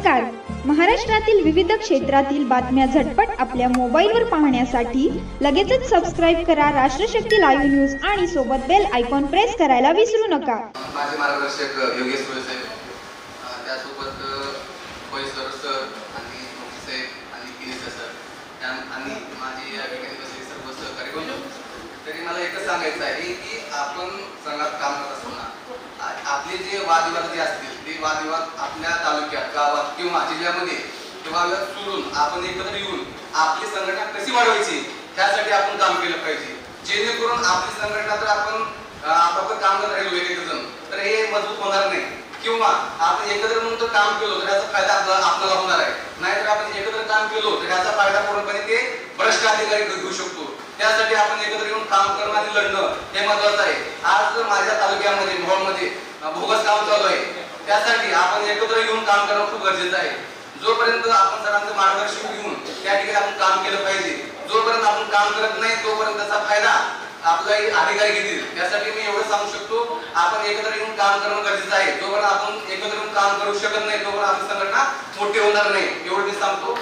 नमस्कार. महाराष्ट्रातील विविध क्षेत्रातील बातम्या झटपट आपल्या मोबाईलवर पाहण्यासाठी लगेचच सबस्क्राइब करा राष्ट्रशक्ती लाईव्ह न्यूज आणि सोबत बेल आयकॉन प्रेस करायला विसरू नका. माझे मार्गदर्शक योगेश सुळे साहेब, त्यासोबत पैसर सर आणि मोठी साहेब आणि किनीसर सर आणि माझी या ठिकाणी बसलेले सर्व सहकारी बंधू. तरी मला एकच सांगायचं आहे की आपण संघात काम करत असताना आपले जे वादविवाद जे असतील ते वादविवाद आपल्या तालुक्यात, गावात किंवा जिल्ह्यामध्ये किंवा सोडून आपण एकत्र येऊन आपली संघटना कशी वाढवायची त्यासाठी आपण काम केलं पाहिजे. जेणेकरून आपली संघटना जर आपण आपापलं काम करत राहिलो एक जण तर हे मजबूत होणार नाही, किंवा आपण एकत्र म्हणून काम केलो तर याचा फायदा आपल्याला होणार आहे. नाहीतर आपण एकत्र काम केलो तर याचा फायदा पूर्णपणे ते भ्रष्ट अधिकारी घेऊ शकतो. त्यासाठी आपण एकत्र येऊन काम करणं आणि लढणं हे महत्त्वाचं आहे. आज माझ्या तालुक्यामध्ये मोहोळमध्ये बोगस काम चालू आहे, त्यासाठी आपण एकत्र येऊन काम करणं खूप गरजेचं आहे. जोपर्यंत आपण सरांचं मार्गदर्शन घेऊन त्या ठिकाणी आपण काम केलं पाहिजे. जोपर्यंत आपण काम करत नाही तोपर्यंत त्याचा फायदा आपला अधिकारी घेतील. त्यासाठी मी एवढं सांगू शकतो, आपण एकत्र येऊन काम करणं गरजेचं आहे. जोपर्यंत आपण एकत्र येऊन काम करू शकत नाही तोपर्यंत आपली संघटना मोठी होणार नाही. एवढं मी सांगतो.